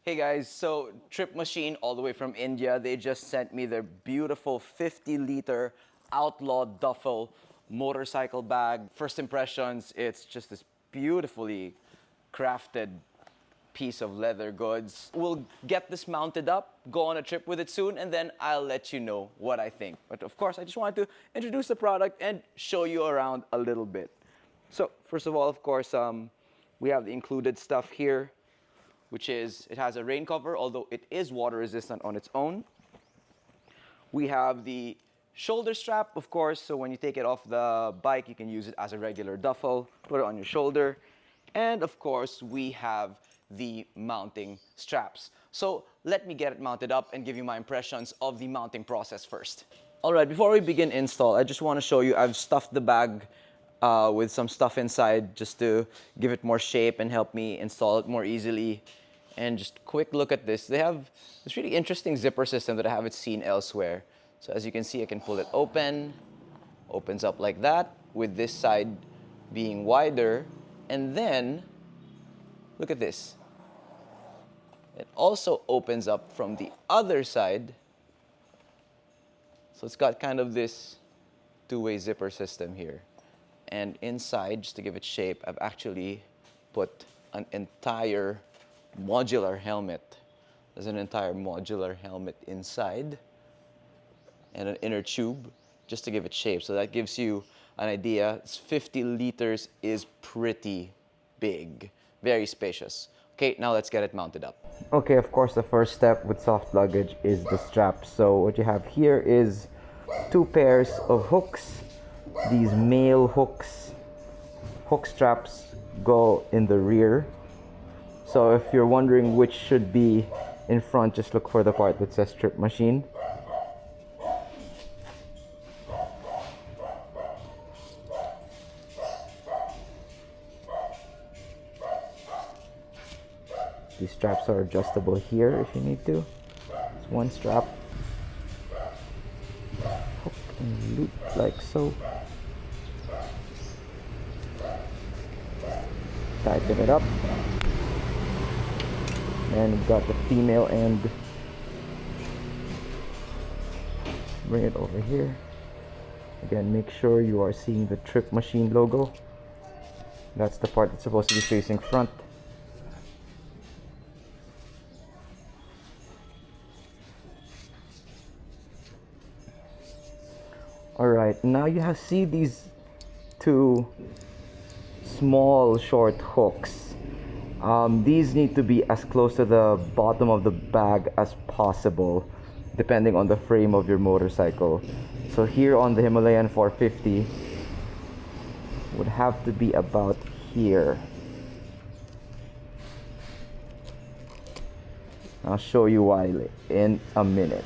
Hey guys, so Trip Machine all the way from India, they just sent me their beautiful 50-liter Outlaw Duffel motorcycle bag. First impressions, it's just this beautifully crafted piece of leather goods. We'll get this mounted up, go on a trip with it soon, and then I'll let you know what I think. But of course, I just wanted to introduce the product and show you around a little bit. So first of all, of course, we have the included stuff here, which is, it has a rain cover, although it is water resistant on its own. We have the shoulder strap, of course, so when you take it off the bike, you can use it as a regular duffel, put it on your shoulder. And of course, we have the mounting straps. So let me get it mounted up and give you my impressions of the mounting process first. All right, before we begin install, I just want to show you, I've stuffed the bag with some stuff inside just to give it more shape and help me install it more easily. And just quick look at this. They have this really interesting zipper system that I haven't seen elsewhere. So as you can see, I can pull it open, opens up like that, with this side being wider. And then, look at this. It also opens up from the other side. So it's got kind of this two-way zipper system here. And inside, just to give it shape, I've actually put an entire modular helmet. There's an entire modular helmet inside and an inner tube just to give it shape. So that gives you an idea. It's 50 liters is pretty big, very spacious. Okay, now let's get it mounted up. Okay, of course, the first step with soft luggage is the straps. So what you have here is two pairs of hooks. These male hooks. Hook straps go in the rear. So if you're wondering which should be in front, just look for the part that says Trip Machine. These straps are adjustable here if you need to. It's one strap. Hook and loop like so. Tighten it up. And we've got the female end. Bring it over here. Again, make sure you are seeing the Trip Machine logo. That's the part that's supposed to be facing front. Alright, now you see these two small short hooks. These need to be as close to the bottom of the bag as possible, depending on the frame of your motorcycle. So here on the Himalayan 450 would have to be about here. I'll show you why in a minute.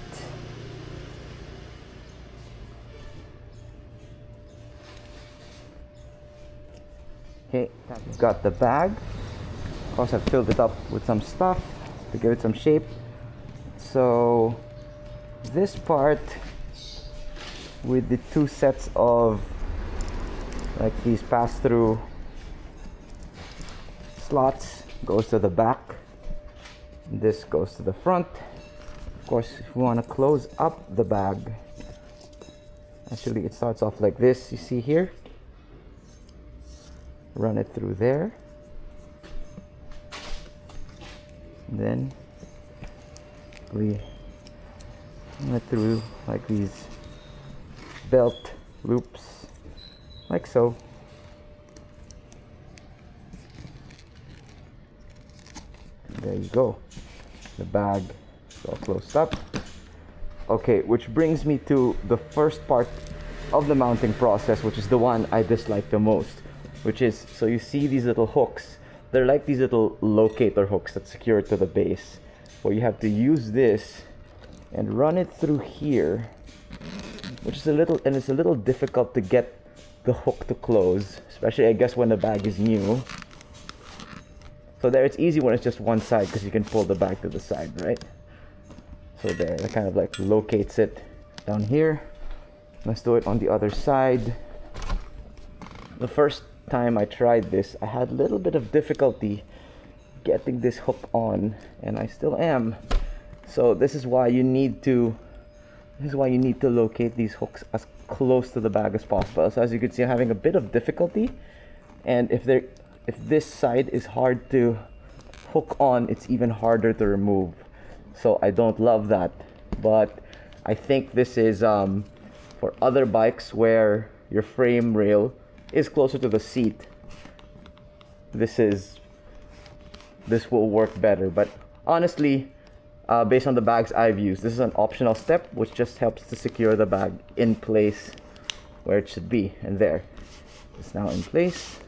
Okay, I've got the bag. Of course, I've filled it up with some stuff to give it some shape. So this part with the two sets of like these pass-through slots goes to the back. This goes to the front. Of course, if we want to close up the bag, actually it starts off like this, you see here. Run it through there. And then we run it through like these belt loops, like so. And there you go. The bag is all closed up. Okay, which brings me to the first part of the mounting process, which is the one I dislike the most. Which is, so you see these little hooks, they're like these little locator hooks that secure it to the base. Well, you have to use this and run it through here, which is it's a little difficult to get the hook to close, especially I guess when the bag is new. So there, it's easy when it's just one side because you can pull the bag to the side, right? So there, it kind of like locates it down here. Let's do it on the other side. The first time I tried this, I had a little bit of difficulty getting this hook on, and I still am. So this is why you need to locate these hooks as close to the bag as possible. So as you can see, I'm having a bit of difficulty, and if this side is hard to hook on, it's even harder to remove. So I don't love that, but I think this is for other bikes where your frame rail is closer to the seat. This will work better, but honestly, based on the bags I've used, this is an optional step which just helps to secure the bag in place where it should be. And there, it's now in place.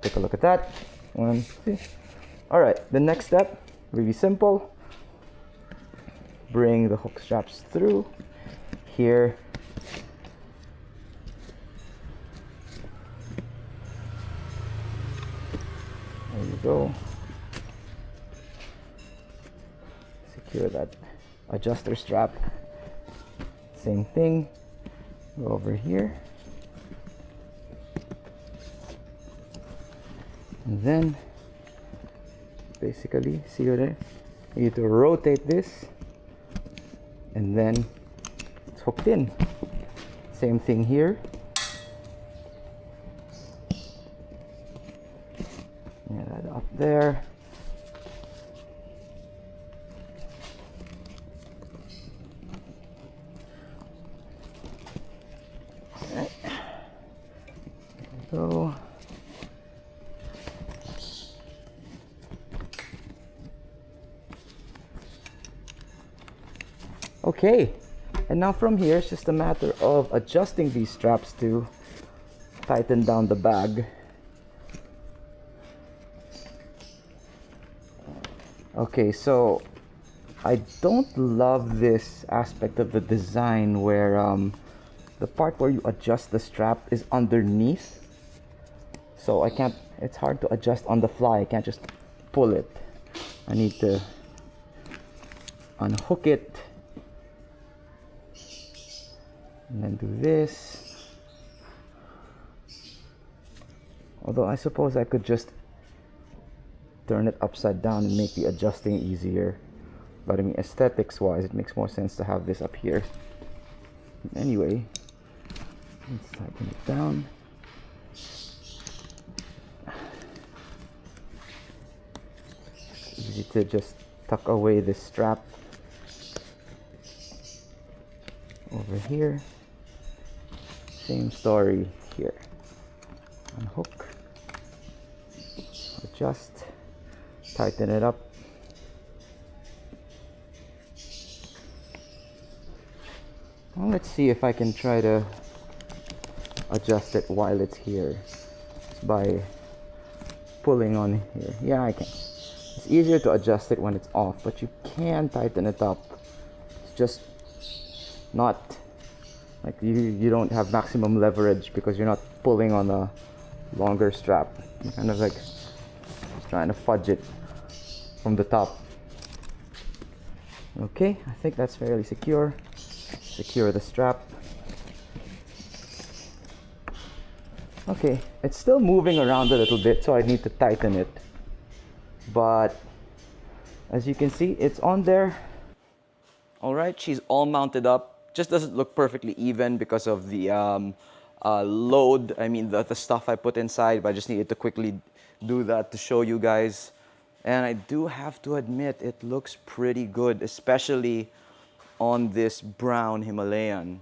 Take a look at that. 1, 2. All right, the next step, really simple. Bring the hook straps through here. There you go. Secure that adjuster strap. Same thing. Go over here. And then basically, see what you need to rotate this, and then it's hooked in. Same thing here. Yeah, that up there. All right. There we go. Okay, and now from here, it's just a matter of adjusting these straps to tighten down the bag. Okay, so I don't love this aspect of the design where the part where you adjust the strap is underneath. So it's hard to adjust on the fly. I can't just pull it. I need to unhook it. And then do this. Although I suppose I could just turn it upside down and make the adjusting easier. But I mean, aesthetics wise, it makes more sense to have this up here. Anyway, let's tighten it down. It's easy to just tuck away this strap over here. Same story here. Unhook, adjust, tighten it up. Well, let's see if I can try to adjust it while it's here, just by pulling on here. Yeah, I can. It's easier to adjust it when it's off, but you can tighten it up. It's just not like you don't have maximum leverage because you're not pulling on a longer strap. You're kind of like just trying to fudge it from the top. Okay, I think that's fairly secure. Secure the strap. Okay, it's still moving around a little bit, so I need to tighten it. But as you can see, it's on there. All right, she's all mounted up. Just doesn't look perfectly even because of the load. I mean, the stuff I put inside, but I just needed to quickly do that to show you guys. And I do have to admit, it looks pretty good, especially on this brown Himalayan.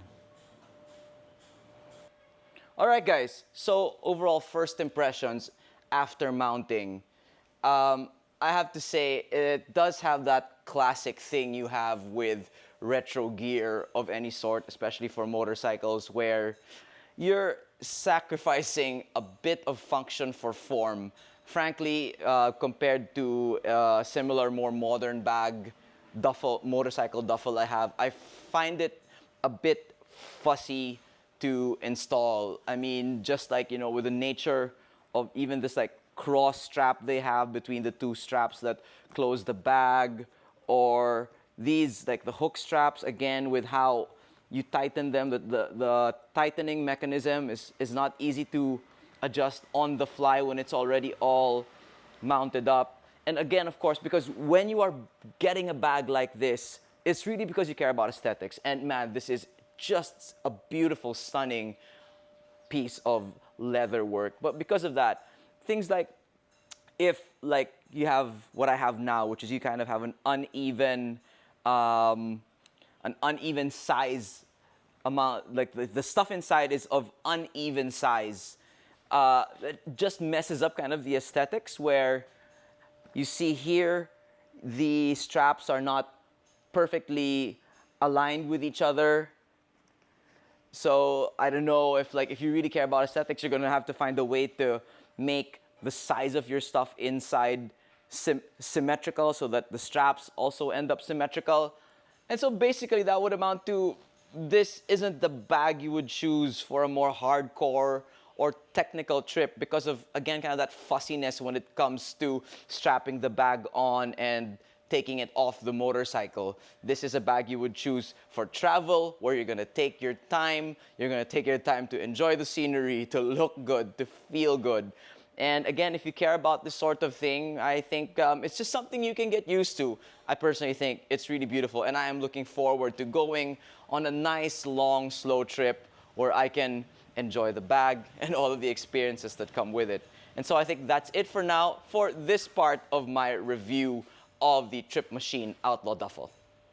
All right, guys. So overall, first impressions after mounting. I have to say, it does have that classic thing you have with retro gear of any sort, especially for motorcycles, where you're sacrificing a bit of function for form. Frankly, compared to similar, more modern bag duffel, motorcycle duffel I have, I find it a bit fussy to install. I mean, just like, with the nature of even this like cross strap they have between the two straps that close the bag, or these like the hook straps, again, with how you tighten them, the tightening mechanism is not easy to adjust on the fly when it's already all mounted up. And again, of course, because when you are getting a bag like this, it's really because you care about aesthetics. And man, this is just a beautiful, stunning piece of leather work. But because of that, things like if like you have what I have now, which is you kind of have an uneven size amount, like the stuff inside is of uneven size. It just messes up kind of the aesthetics where you see here the straps are not perfectly aligned with each other. So I don't know if you really care about aesthetics, you're gonna have to find a way to make the size of your stuff inside symmetrical so that the straps also end up symmetrical. And so basically that would amount to this isn't the bag you would choose for a more hardcore or technical trip because of, again, kind of that fussiness when it comes to strapping the bag on and taking it off the motorcycle. This is a bag you would choose for travel, where you're gonna take your time. You're gonna take your time to enjoy the scenery, to look good, to feel good. And again, if you care about this sort of thing, I think it's just something you can get used to. I personally think it's really beautiful, and I am looking forward to going on a nice, long, slow trip where I can enjoy the bag and all of the experiences that come with it. And so I think that's it for now for this part of my review of the Trip Machine Outlaw Duffel.